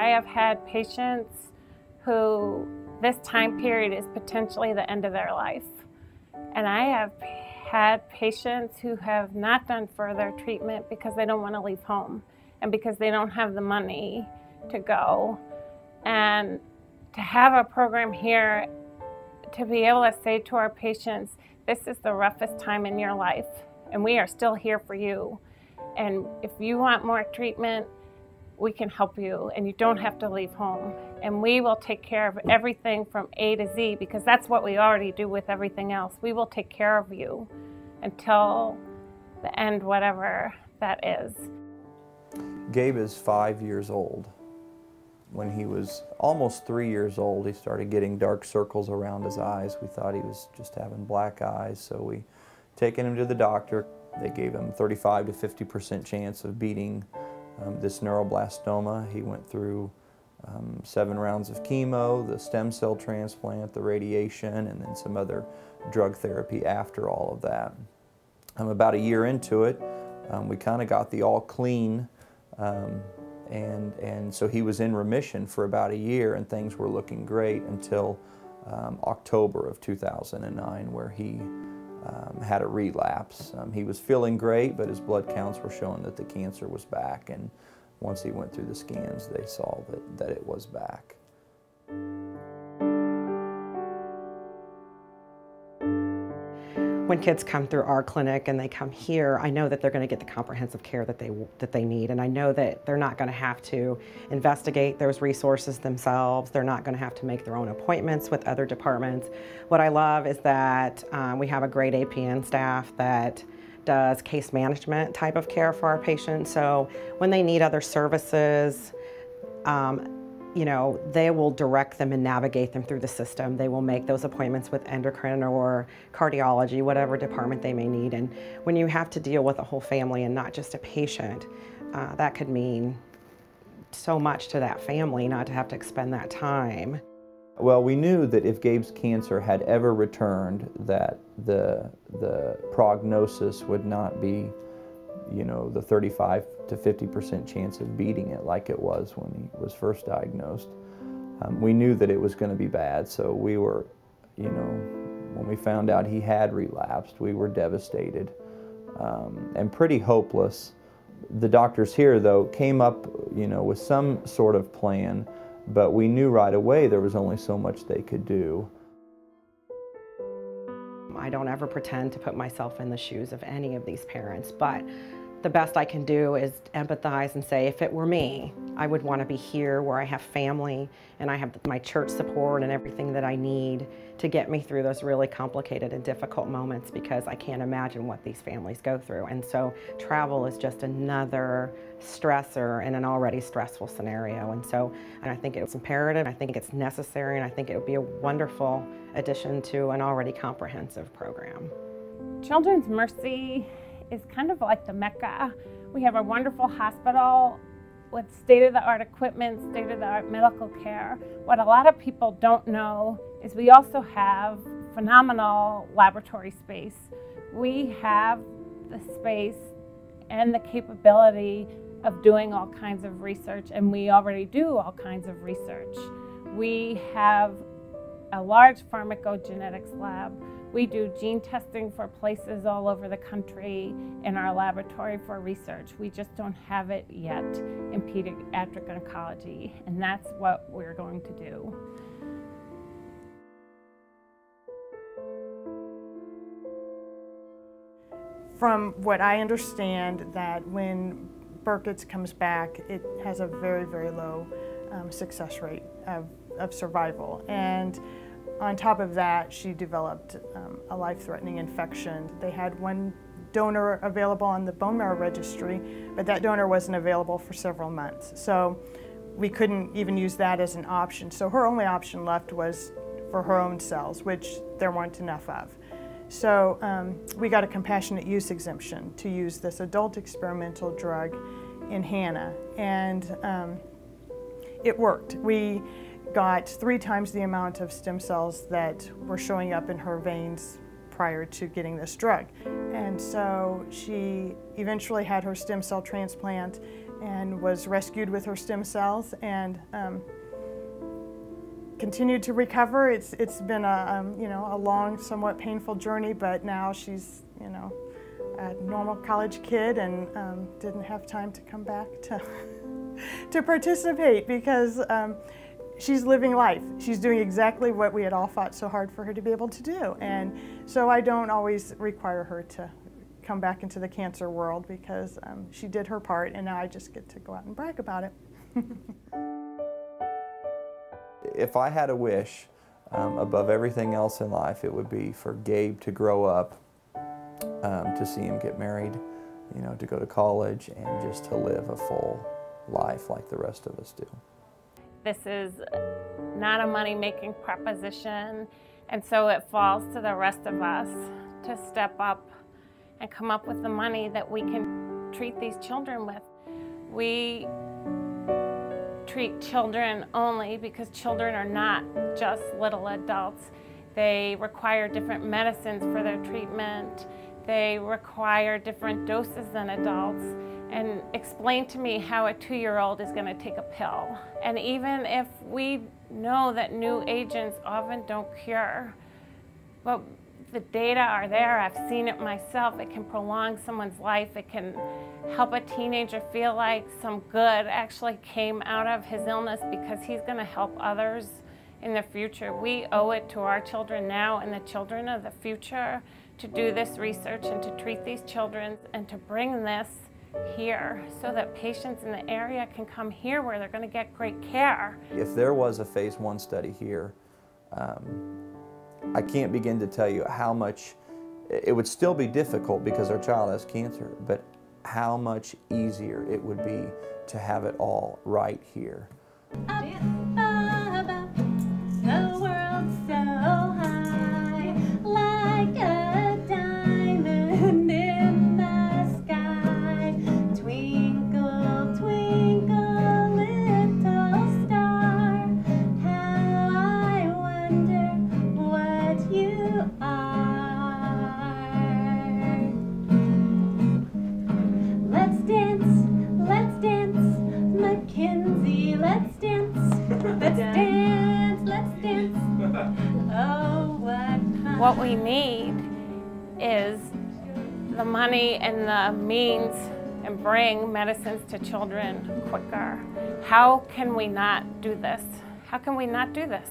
I have had patients who this time period is potentially the end of their life. And I have had patients who have not done further treatment because they don't want to leave home and because they don't have the money to go. And to have a program here to be able to say to our patients, this is the roughest time in your life, and we are still here for you. And if you want more treatment, we can help you, and you don't have to leave home. And we will take care of everything from A to Z, because that's what we already do with everything else. We will take care of you until the end, whatever that is. Gabe is 5 years old. When he was almost 3 years old, he started getting dark circles around his eyes. We thought he was just having black eyes, so we taken him to the doctor. They gave him 35 to 50% chance of beating this neuroblastoma. He went through 7 rounds of chemo, the stem cell transplant, the radiation, and then some other drug therapy after all of that. About a year into it, we kind of got the all clean, and so he was in remission for about a year, and things were looking great until October of 2009, where he had a relapse. He was feeling great, but his blood counts were showing that the cancer was back, and once he went through the scans, they saw that it was back. When kids come through our clinic and they come here, I know that they're going to get the comprehensive care that they need, and I know that they're not going to have to investigate those resources themselves. They're not going to have to make their own appointments with other departments. What I love is that we have a great APN staff that does case management type of care for our patients. So when they need other services, you know, they will direct them and navigate them through the system. They will make those appointments with endocrine or cardiology, whatever department they may need. And when you have to deal with a whole family and not just a patient, that could mean so much to that family not to have to expend that time. Well, we knew that if Gabe's cancer had ever returned, that the prognosis would not be, you know, the 35 to 50% chance of beating it like it was when he was first diagnosed. We knew that it was going to be bad, so we were, you know, when we found out he had relapsed, we were devastated and pretty hopeless. The doctors here, though, came up, you know, with some sort of plan, but we knew right away there was only so much they could do. I don't ever pretend to put myself in the shoes of any of these parents, but the best I can do is empathize and say, if it were me, I would want to be here where I have family and I have my church support and everything that I need to get me through those really complicated and difficult moments, because I can't imagine what these families go through. And so travel is just another stressor in an already stressful scenario. And I think it's imperative, I think it's necessary, and I think it would be a wonderful addition to an already comprehensive program. Children's Mercy is kind of like the Mecca. We have a wonderful hospital with state-of-the-art equipment, state-of-the-art medical care. What a lot of people don't know is we also have phenomenal laboratory space. We have the space and the capability of doing all kinds of research, and we already do all kinds of research. We have a large pharmacogenetics lab. We do gene testing for places all over the country in our laboratory for research. We just don't have it yet in pediatric oncology, and that's what we're going to do. From what I understand, that when Burkitt's comes back, it has a very, very low success rate of survival. And on top of that, she developed a life-threatening infection. They had one donor available on the bone marrow registry, but that donor wasn't available for several months. So we couldn't even use that as an option. So her only option left was for her own cells, which there weren't enough of. So we got a compassionate use exemption to use this adult experimental drug in Hannah, and it worked. We got 3 times the amount of stem cells that were showing up in her veins prior to getting this drug. And so she eventually had her stem cell transplant, and was rescued with her stem cells and continued to recover. It's been a long, somewhat painful journey, but now she's a normal college kid and didn't have time to come back to participate because she's living life. She's doing exactly what we had all fought so hard for her to be able to do. And so I don't always require her to come back into the cancer world because she did her part, and now I just get to go out and brag about it. If I had a wish above everything else in life, it would be for Gabe to grow up, to see him get married, to go to college, and just to live a full life like the rest of us do. This is not a money-making proposition, and so it falls to the rest of us to step up and come up with the money that we can treat these children with. We treat children only because children are not just little adults. They require different medicines for their treatment. They require different doses than adults. And explain to me how a 2-year-old is going to take a pill. And even if we know that new agents often don't cure, but the data are there, I've seen it myself, it can prolong someone's life, it can help a teenager feel like some good actually came out of his illness because he's going to help others in the future. We owe it to our children now and the children of the future to do this research and to treat these children and to bring this here so that patients in the area can come here where they're going to get great care. If there was a phase 1 study here, I can't begin to tell you how much, it would still be difficult because our child has cancer, but how much easier it would be to have it all right here. Up above, the world's so high, like a diamond in the sky. Twinkle, twinkle, little star, how I wonder what you are. Let's dance, Mackenzie, let's dance, let's dance, let's dance. Oh, what fun. What we need is the money and the means and bring medicines to children quicker. How can we not do this? How can we not do this?